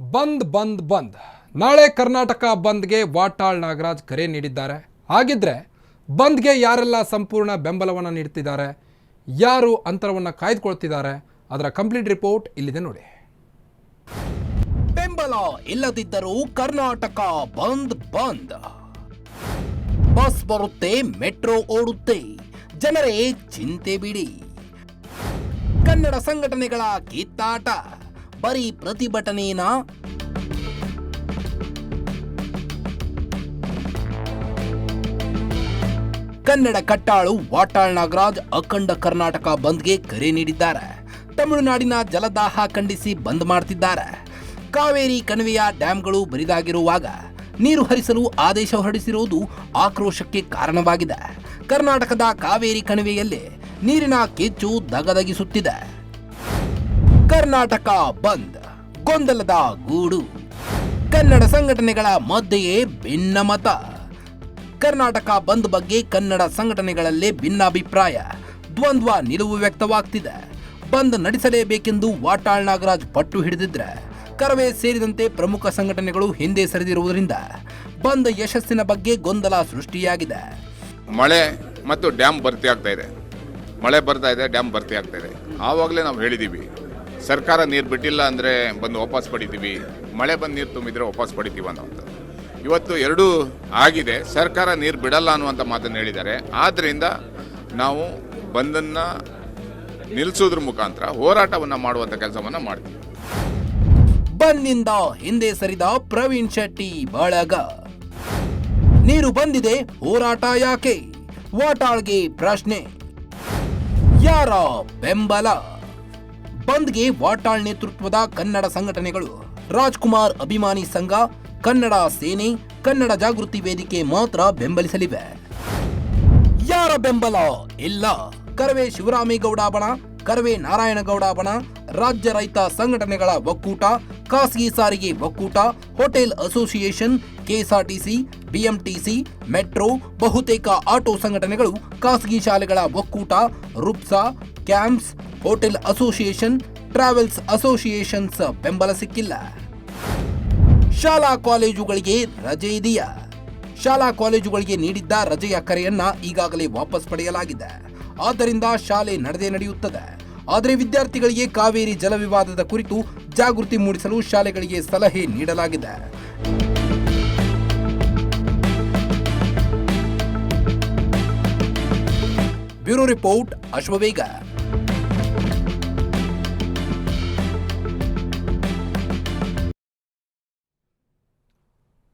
ಬಂದ್ ಬಂದ್ ಬಂದ್ ನಾಳೆ ಕರ್ನಾಟಕ ಬಂದ್ಗೆ ವಾಟಾಳ್ ನಾಗರಾಜ್ ಕರೆ ನೀಡಿದ್ದಾರೆ. ಹಾಗಿದ್ರೆ ಬಂದ್ಗೆ ಯಾರೆಲ್ಲ ಸಂಪೂರ್ಣ ಬೆಂಬಲವನ್ನು ನೀಡ್ತಿದ್ದಾರೆ, ಯಾರು ಅಂತರವನ್ನು ಕಾಯ್ದುಕೊಳ್ತಿದ್ದಾರೆ, ಅದರ ಕಂಪ್ಲೀಟ್ ರಿಪೋರ್ಟ್ ಇಲ್ಲಿದೆ ನೋಡಿ. ಬೆಂಬಲ ಇಲ್ಲದಿದ್ದರೂ ಕರ್ನಾಟಕ ಬಂದ್ ಬಂದ್. ಬಸ್ ಬರುತ್ತೆ, ಮೆಟ್ರೋ ಓಡುತ್ತೆ, ಜನರೇ ಚಿಂತೆ ಬಿಡಿ. ಕನ್ನಡ ಸಂಘಟನೆಗಳ ಕಿತ್ತಾಟ ಬರೀ ಪ್ರತಿಭಟನೆಯೇನಾ? ಕನ್ನಡ ಕಟ್ಟಾಳು ವಾಟಾಳ್ ನಾಗರಾಜ್ ಅಖಂಡ ಕರ್ನಾಟಕ ಬಂದ್ಗೆ ಕರೆ ನೀಡಿದ್ದಾರೆ. ತಮಿಳುನಾಡಿನ ಜಲದಾಹ ಖಂಡಿಸಿ ಬಂದ್ ಮಾಡ್ತಿದ್ದಾರೆ. ಕಾವೇರಿ ಕಣಿವೆಯ ಡ್ಯಾಂಗಳು ಬರಿದಾಗಿರುವಾಗ ನೀರು ಹರಿಸಲು ಆದೇಶ ಹೊರಡಿಸಿರುವುದು ಆಕ್ರೋಶಕ್ಕೆ ಕಾರಣವಾಗಿದೆ. ಕರ್ನಾಟಕದ ಕಾವೇರಿ ಕಣಿವೆಯಲ್ಲಿ ನೀರಿನ ಕಿಚ್ಚು ದಗದಗಿಸುತ್ತಿದೆ. ಕರ್ನಾಟಕ ಬಂದ್ ಗೊಂದಲದ ಗೂಡು. ಕನ್ನಡ ಸಂಘಟನೆಗಳ ಮಧ್ಯೆಯೇ ಭಿನ್ನಮತ. ಕರ್ನಾಟಕ ಬಂದ್ ಬಗ್ಗೆ ಕನ್ನಡ ಸಂಘಟನೆಗಳಲ್ಲೇ ಭಿನ್ನಾಭಿಪ್ರಾಯ, ದ್ವಂದ್ವ ನಿಲುವು ವ್ಯಕ್ತವಾಗ್ತಿದೆ. ಬಂದ್ ನಡೆಸಲೇಬೇಕೆಂದು ವಾಟಾಳ್ ನಾಗರಾಜ್ ಪಟ್ಟು ಹಿಡಿದಿದ್ರೆ ಕರವೇ ಸೇರಿದಂತೆ ಪ್ರಮುಖ ಸಂಘಟನೆಗಳು ಹಿಂದೆ ಸರಿದಿರುವುದರಿಂದ ಬಂದ್ ಯಶಸ್ಸಿನ ಬಗ್ಗೆ ಗೊಂದಲ ಸೃಷ್ಟಿಯಾಗಿದೆ. ಮಳೆ ಮತ್ತು ಡ್ಯಾಮ್ ಭರ್ತಿ ಆಗ್ತಾ ಇದೆ, ಮಳೆ ಬರ್ತಾ ಇದೆ, ಡ್ಯಾಮ್ ಭರ್ತಿ ಆಗ್ತಾ ಇದೆ. ಆವಾಗಲೇ ನಾವು ಹೇಳಿದ್ದೀವಿ, ಸರ್ಕಾರ ನೀರು ಬಿಟ್ಟಿಲ್ಲ ಅಂದರೆ ಬಂದು ವಾಪಸ್ ಪಡಿತೀವಿ, ಮಳೆ ಬಂದು ನೀರು ತುಂಬಿದ್ರೆ ವಾಪಸ್ ಪಡಿತೀವಿ ಅನ್ನೋಂಥ. ಇವತ್ತು ಎರಡೂ ಆಗಿದೆ, ಸರ್ಕಾರ ನೀರು ಬಿಡಲ್ಲ ಅನ್ನುವಂಥ ಮಾತನ್ನು ಹೇಳಿದ್ದಾರೆ. ಆದ್ದರಿಂದ ನಾವು ಬಂದನ್ನು ನಿಲ್ಲಿಸೋದ್ರ ಮುಖಾಂತರ ಹೋರಾಟವನ್ನು ಮಾಡುವಂಥ ಕೆಲಸವನ್ನು ಮಾಡ್ತೀವಿ. ಬಂದ್ನಿಂದ ಹಿಂದೆ ಸರಿದ ಪ್ರವೀಣ್ ಶೆಟ್ಟಿ ಬಳಗ. ನೀರು ಬಂದಿದೆ, ಹೋರಾಟ ಯಾಕೆ? ವಾಟಾಳ್ಗೆ ಪ್ರಶ್ನೆ. ಯಾರ ಬೆಂಬಲ? ಬಂದ್ಗೆ ವಾಟಾಳ್ ನೇತೃತ್ವದ ಕನ್ನಡ ಸಂಘಟನೆಗಳು ರಾಜ್ಕುಮಾರ್ ಅಭಿಮಾನಿ ಸಂಘ, ಕನ್ನಡ ಸೇನೆ, ಕನ್ನಡ ಜಾಗೃತಿ ವೇದಿಕೆ ಮಾತ್ರ ಬೆಂಬಲಿಸಲಿವೆ. ಯಾರ ಬೆಂಬಲ ಇಲ್ಲ? ಕರವೇ ಶಿವರಾಮೇಗೌಡ ಬಣ, ಕರವೇ ನಾರಾಯಣಗೌಡ ಬಣ, ರಾಜ್ಯ ರೈತ ಸಂಘಟನೆಗಳ ಒಕ್ಕೂಟ, ಖಾಸಗಿ ಸಾರಿಗೆ ಒಕ್ಕೂಟ, hotel association, KSRTC, BMTC, metro, ಬಹುತೇಕ ಆಟೋ ಸಂಘಟನೆಗಳು, ಖಾಸಗಿ ಶಾಲೆಗಳ ಒಕ್ಕೂಟ, RUPSA, KAMS, hotel association, travels associations ಬೆಂಬಲ ಸಿಕ್ಕಿಲ್ಲ. ಶಾಲಾ ಕಾಲೇಜುಗಳಿಗೆ ರಜೆ ಇದೆಯಾ? ಶಾಲಾ ಕಾಲೇಜುಗಳಿಗೆ ನೀಡಿದ್ದ ರಜೆಯ ಕರೆಯನ್ನ ಈಗಾಗಲೇ ವಾಪಸ್ ಪಡೆಯಲಾಗಿದೆ. ಆದ್ದರಿಂದ ಶಾಲೆ ನಡೆಯುತ್ತದೆ. ಆದರೆ ವಿದ್ಯಾರ್ಥಿಗಳಿಗೆ ಕಾವೇರಿ ಜಲ ವಿವಾದದ ಕುರಿತು ಜಾಗೃತಿ ಮೂಡಿಸಲು ಶಾಲೆಗಳಿಗೆ ಸಲಹೆ ನೀಡಲಾಗಿದೆ. Bureau report, Ashwavega.